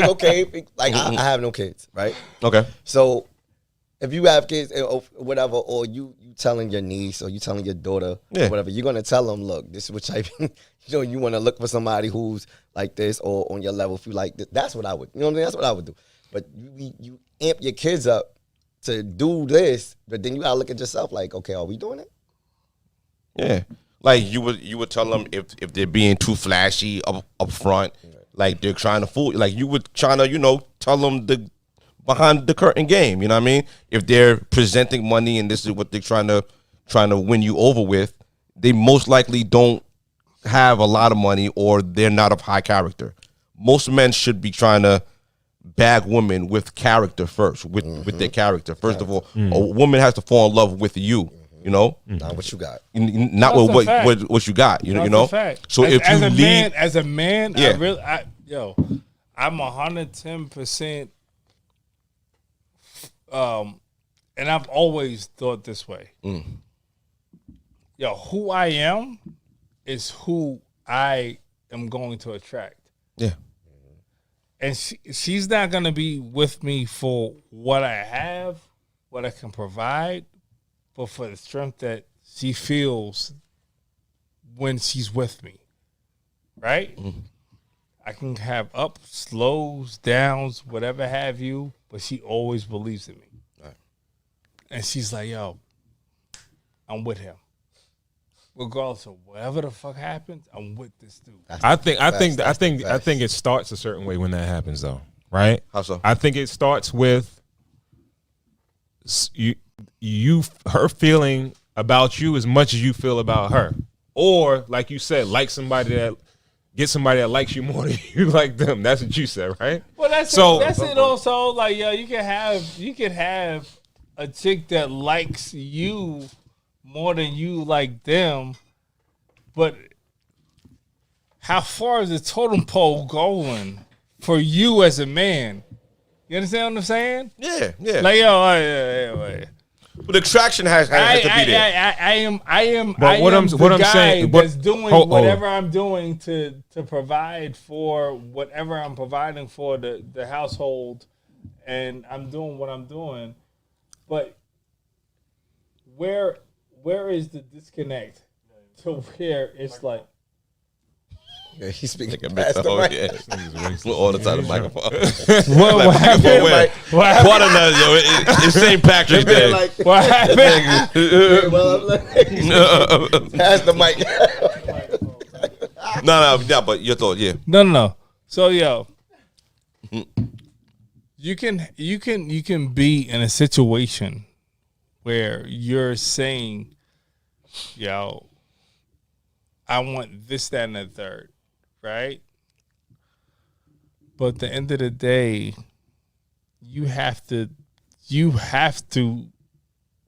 okay, like I have no kids, right? Okay. So if you have kids or whatever, or you telling your niece or you telling your daughter or whatever, you're gonna tell them, look, this is what type. You want to look for somebody who's like this or on your level. If you like this, that's what I would. You know what I mean? That's what I would do. But you amp your kids up to do this, but then you gotta look at yourself like, okay, are we doing it? Yeah, like you would tell them if they're being too flashy up front, like they're trying to fool. Like you would trying to tell them the behind the curtain game. You know what I mean? If they're presenting money and this is what they're trying to win you over with, they most likely don't have a lot of money or they're not of high character. Most men should be trying to bag women with character first, with their character. First of all, a woman has to fall in love with you. You know, not what you got, not with what you got. You know. So as a man, yeah. I'm 110%. And I've always thought this way. Who I am is who I am going to attract. Yeah. And she's not going to be with me for what I have, what I can provide, but for the strength that she feels when she's with me. Right? Mm-hmm. I can have ups, lows, downs, whatever have you, but she always believes in me. Right. And she's like, yo, I'm with him. Regardless of whatever the fuck happens, I'm with this dude. I think it starts a certain way when that happens, though. Right? How so? I think it starts with her feeling about you as much as you feel about her, or like you said, get somebody that likes you more than you like them. That's what you said, right? Well, that's it. Also, like you can have a chick that likes you more than you like them, but how far is the totem pole going for you as a man? You understand what I'm saying? Yeah, yeah. Like yeah. But the attraction has to be there. I am. But what I'm saying, that's doing whatever I'm doing to provide for whatever I'm providing for the household, and I'm doing what I'm doing. But where is the disconnect to where it's like? Yeah, he's speaking past the mic. Yeah. All the time, the microphone. What happened? What happened? It's St. Patrick's Day. What happened? Pass the mic. No, but your thought, yeah. No. So, you can be in a situation where you're saying, I want this, that, and the third, right? But at the end of the day, you have to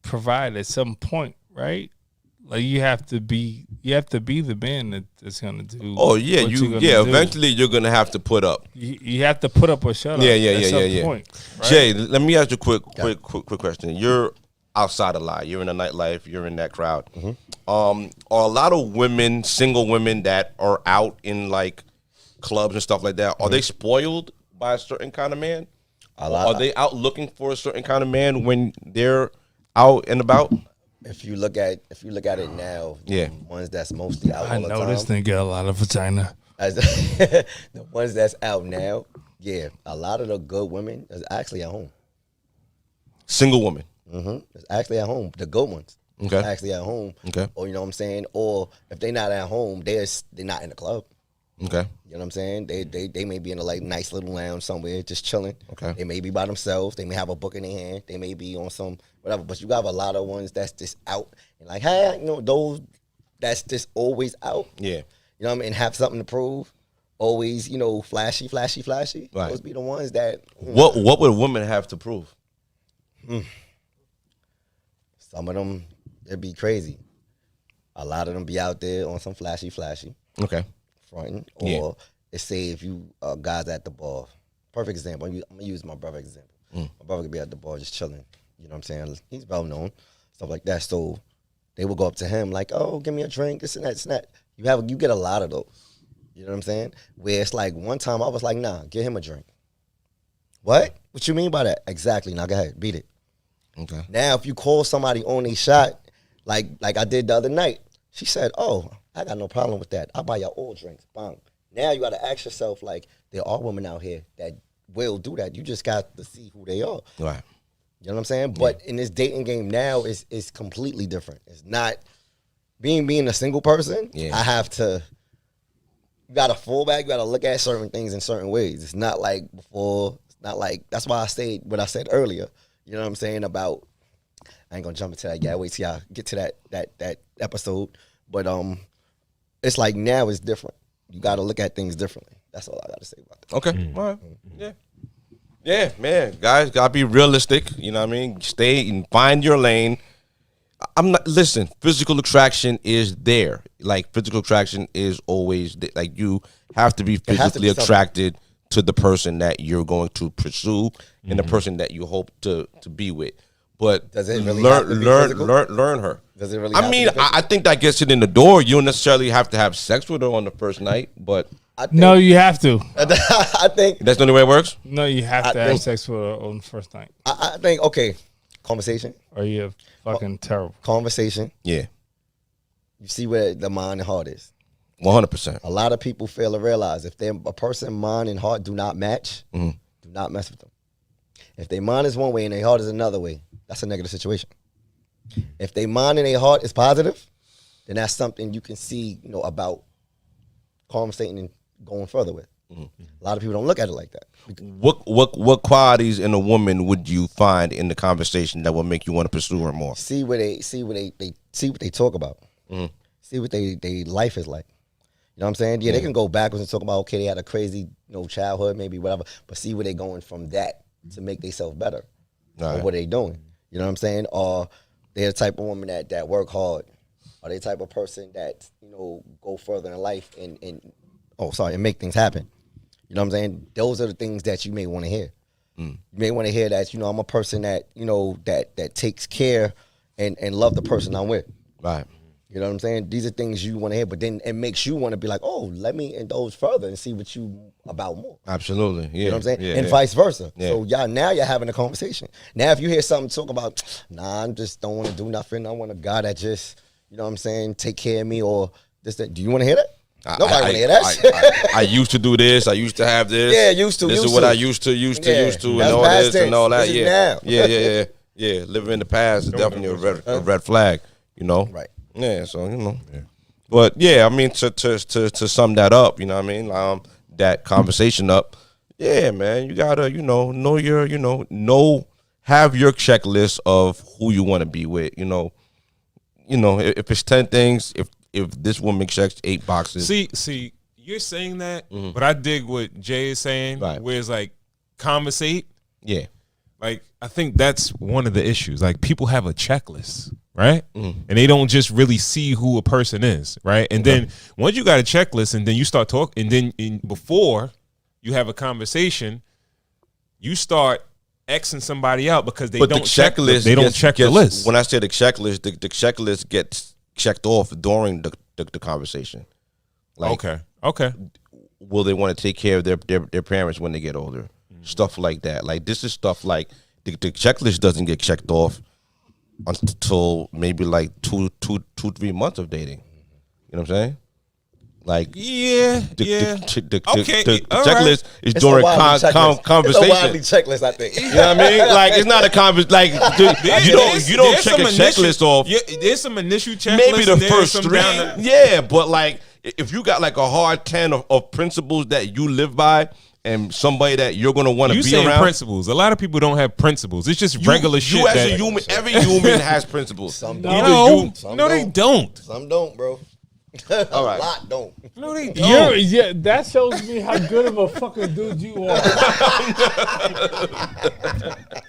provide at some point, right? Like you have to be the man that's gonna do. Oh yeah, eventually you're gonna have to put up. You have to put up or shut up. Yeah. Point, right? Jay, let me ask you a quick question. You're outside a lot. You're in the nightlife. You're in that crowd. Mm-hmm. Are a lot of women, single women that are out in like clubs and stuff like that, are they spoiled by a certain kind of man? Are they out looking for a certain kind of man when they're out and about? If you look at it now, the ones that's mostly out all the time. I know this thing get a lot of vagina. The ones that's out now, a lot of the good women is actually at home. Single woman. Mm-hmm. It's actually at home. The good ones. Okay. Actually at home. Okay. Or you know what I'm saying? Or if they're not at home, they're not in the club. Okay. You know what I'm saying? They may be in a like nice little lounge somewhere just chilling. Okay. They may be by themselves. They may have a book in their hand. They may be on some whatever. But you got a lot of ones that's just out and like, hey, those that's just always out. Yeah. You know what I mean? And have something to prove. Always, flashy. Right. Those be the ones that What would a woman have to prove? Some of them, it'd be crazy. A lot of them be out there on some flashy. Okay. Fronting. Or let's say if you guys at the bar. Perfect example. I'm going to use my brother example. My brother could be at the bar just chilling. You know what I'm saying? He's well known. Stuff like that. So they will go up to him like, oh, give me a drink, this and that. You get a lot of those. You know what I'm saying? Where it's like one time I was like, nah, give him a drink. What? What you mean by that? Exactly. Now go ahead, beat it. Okay. Now, if you call somebody on a shot, like I did the other night, she said, "Oh, I got no problem with that. I'll buy y'all all drinks." Bang. Now you got to ask yourself, like, there are women out here that will do that. You just got to see who they are. Right. You know what I'm saying? Yeah. But in this dating game now, it's completely different. It's not being a single person. Yeah. I have to. You got to fall back. You got to look at certain things in certain ways. It's not like before. It's not like that's why I said what I said earlier. You know what I'm saying about. I ain't gonna jump into that yet. Wait till y'all get to that episode. But it's like now it's different. You got to look at things differently. That's all I got to say about that. Okay. All right. Yeah. Yeah, man. Guys, got to be realistic. You know what I mean? Stay and find your lane. Listen, physical attraction is there. Like, physical attraction is always there. Like, you have to be physically attracted to the person that you're going to pursue and the person that you hope to be with. But does it really learn her. Does it really? I think that gets it in the door. You don't necessarily have to have sex with her on the first night, but no, you have to. I think that's the only way it works. No, you have to have sex with her on the first night. I think conversation. Or you're fucking terrible. Conversation. Yeah. You see where the mind and heart is. 100%. A lot of people fail to realize if a person's mind and heart do not match, do not mess with them. If their mind is one way and their heart is another way, that's a negative situation. If their mind and their heart is positive, then that's something you can see, about conversating and going further with. A lot of people don't look at it like that. What qualities in a woman would you find in the conversation that will make you want to pursue her more? See what they talk about. See what they life is like. You know what I'm saying? Yeah, they can go backwards and talk about, okay, they had a crazy, childhood, maybe whatever, but see where they going from that to make themselves better. Or what they doing. You know what I'm saying? Or they're the type of woman that work hard. Or they the type of person that, go further in life and make things happen. You know what I'm saying? Those are the things that you may want to hear. You may want to hear that, I'm a person that, that takes care and love the person I'm with. Right. You know what I'm saying? These are things you want to hear, but then it makes you want to be like, oh, let me indulge further and see what you about more. Absolutely. Yeah. You know what I'm saying? Yeah, and vice versa. Yeah. So now you're having a conversation. Now if you hear something talk about, I just don't want to do nothing. I want a guy that just, you know what I'm saying, take care of me or this, that. Do you want to hear that? Nobody want to hear that. I used to do this. I used to have this. Yeah, used to. This is what I used to, and all this and all that. Yeah. Living in the past is definitely a red flag, Right. Yeah, so but yeah, I mean to sum that up, you know what I mean, that conversation up, yeah, man, you gotta know your have your checklist of who you want to be with, if it's 10 things, if this woman checks 8 boxes. See, you're saying that, but I dig what Jay is saying, where it's like conversate. Yeah. Like, I think that's one of the issues. Like, people have a checklist, right? And they don't just really see who a person is, right? And then once you got a checklist and then you start talking, and then before you have a conversation, you start Xing somebody out because they don't check the list. When I say the checklist, the checklist gets checked off during the conversation. Like, okay. Will they want to take care of their parents when they get older? Stuff like that. Like, this is stuff like the checklist doesn't get checked off until maybe like 2-3 months of dating. You know what I'm saying? Like, the checklist is during conversation. It's a wildly checklist, I think. You know what I mean? Like, it's not a conversation. Like, you don't check a checklist off. There's some initial checklists. Maybe the first 3. But like, if you got like a hard 10 of principles that you live by, and somebody that you're gonna want to be around. Principles. A lot of people don't have principles. It's just regular shit. Every human has principles. Some don't. No, they don't. Some don't, bro. All right. A lot don't. No, they don't. That shows me how good of a fucking dude you are.